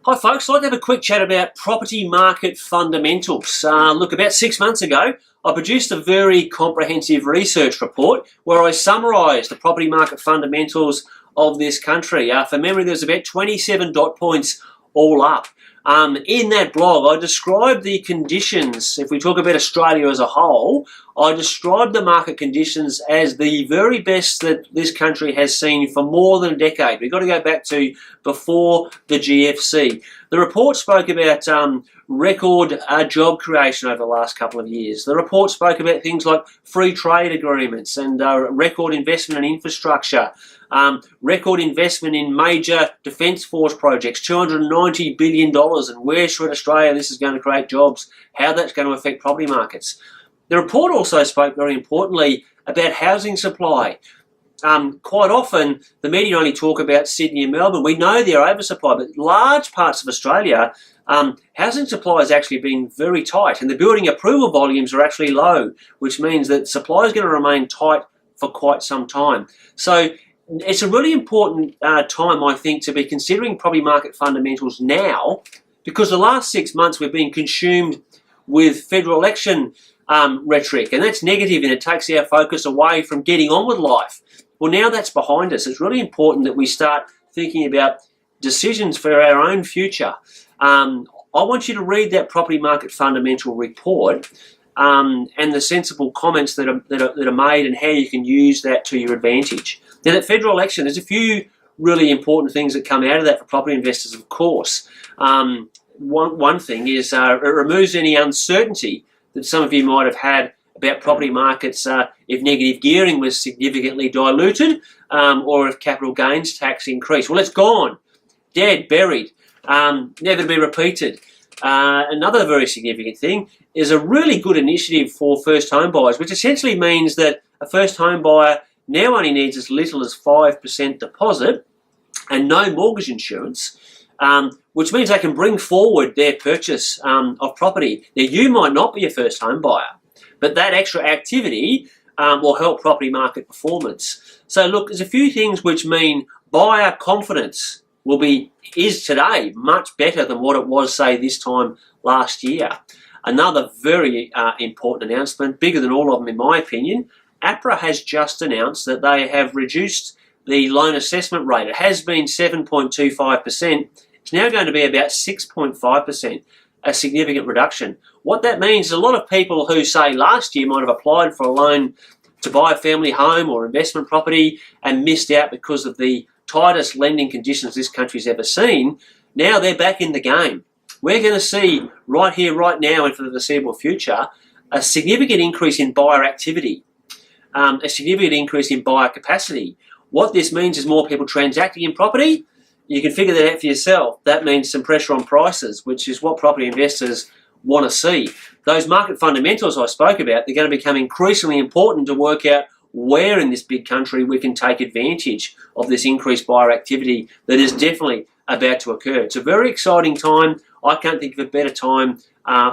Hi folks, I'd like to have a quick chat about property market fundamentals. Look, about 6 months ago, I produced a very comprehensive research report where I summarised the property market fundamentals of this country. For memory, there's about 27 dot points all up. In that blog, I described the conditions. If we talk about Australia as a whole, I described the market conditions as the very best that this country has seen for more than a decade. We've got to go back to before the GFC. The report spoke about record job creation over the last couple of years. The report spoke about things like free trade agreements and record investment in infrastructure, record investment in major defence force projects, $290 billion, and where should Australia this is going to create jobs, how that's going to affect property markets. The report also spoke very importantly about housing supply. Quite often, the media only talk about Sydney and Melbourne. We know they're oversupply, but large parts of Australia, housing supply has actually been very tight, and the building approval volumes are actually low, which means that supply is going to remain tight for quite some time. So it's a really important time, I think, to be considering property market fundamentals now, because the last 6 months we've been consumed with federal election rhetoric, and that's negative, and it takes our focus away from getting on with life. Well, now that's behind us. It's really important that we start thinking about decisions for our own future. I want you to read that property market fundamental report and the sensible comments that are made and how you can use that to your advantage. Now, that federal election, there's a few really important things that come out of that for property investors, of course. One thing is it removes any uncertainty that some of you might have had about property markets if negative gearing was significantly diluted or if capital gains tax increased. Well, it's gone, dead, buried, never to be repeated. Another very significant thing is a really good initiative for first home buyers, which essentially means that a first home buyer now only needs as little as 5% deposit and no mortgage insurance, which means they can bring forward their purchase of property. Now, you might not be a first home buyer, but that extra activity will help property market performance. So look, there's a few things which mean buyer confidence is today much better than what it was, say, this time last year. Another very important announcement, bigger than all of them in my opinion, APRA has just announced that they have reduced the loan assessment rate. It has been 7.25%. It's now going to be about 6.5%, a significant reduction. What that means is a lot of people who, say, last year might have applied for a loan to buy a family home or investment property and missed out because of the tightest lending conditions this country's ever seen, now they're back in the game. We're going to see right here, right now, and for the foreseeable future, a significant increase in buyer activity, a significant increase in buyer capacity. What this means is more people transacting in property. You can figure that out for yourself. That means some pressure on prices, which is what property investors want to see. Those market fundamentals I spoke about, they're going to become increasingly important to work out where in this big country we can take advantage of this increased buyer activity that is definitely about to occur. It's a very exciting time. I can't think of a better time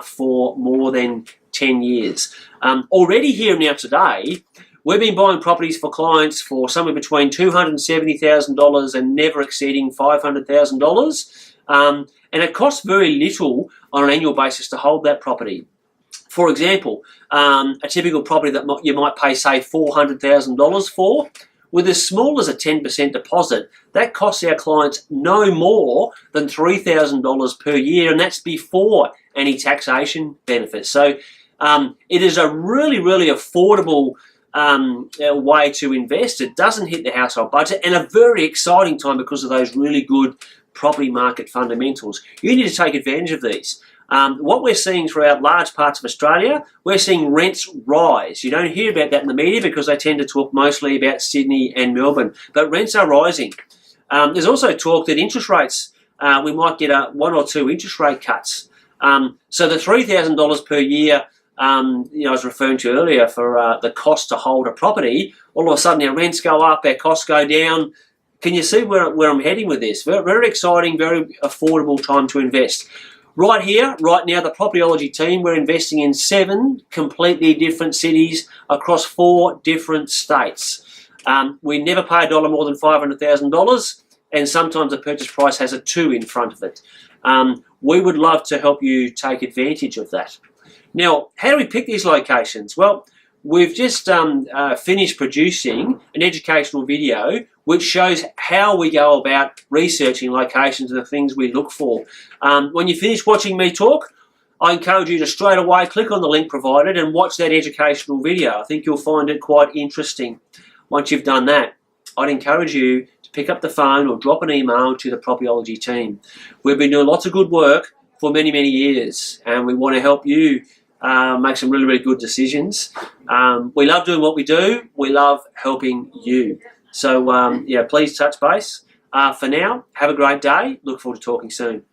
for more than 10 years. Already here now today, we've been buying properties for clients for somewhere between $270,000 and never exceeding $500,000. And it costs very little on an annual basis to hold that property. For example, a typical property that you might pay, say, $400,000 for, with as small as a 10% deposit, that costs our clients no more than $3,000 per year, and that's before any taxation benefits. So it is a really, really affordable way to invest. It doesn't hit the household budget, and a very exciting time because of those really good property market fundamentals. You need to take advantage of these. What we're seeing throughout large parts of Australia, we're seeing rents rise. You don't hear about that in the media because they tend to talk mostly about Sydney and Melbourne, but rents are rising. There's also talk that interest rates, we might get one or two interest rate cuts. So the $3,000 per year I was referring to earlier for the cost to hold a property, all of a sudden our rents go up, our costs go down. Can you see where I'm heading with this? Very, very exciting, very affordable time to invest. Right here, right now, the Propertyology team, we're investing in 7 completely different cities across 4 different states. We never pay a dollar more than $500,000, and sometimes the purchase price has a 2 in front of it. We would love to help you take advantage of that. Now, how do we pick these locations? Well, we've just finished producing an educational video which shows how we go about researching locations and the things we look for. When you finish watching me talk, I encourage you to straight away click on the link provided and watch that educational video. I think you'll find it quite interesting. Once you've done that, I'd encourage you to pick up the phone or drop an email to the Propertyology team. We've been doing lots of good work for many, many years, and we want to help you make some really, really good decisions. We love doing what we do. We love helping you. So, yeah, please touch base. For now, have a great day. Look forward to talking soon.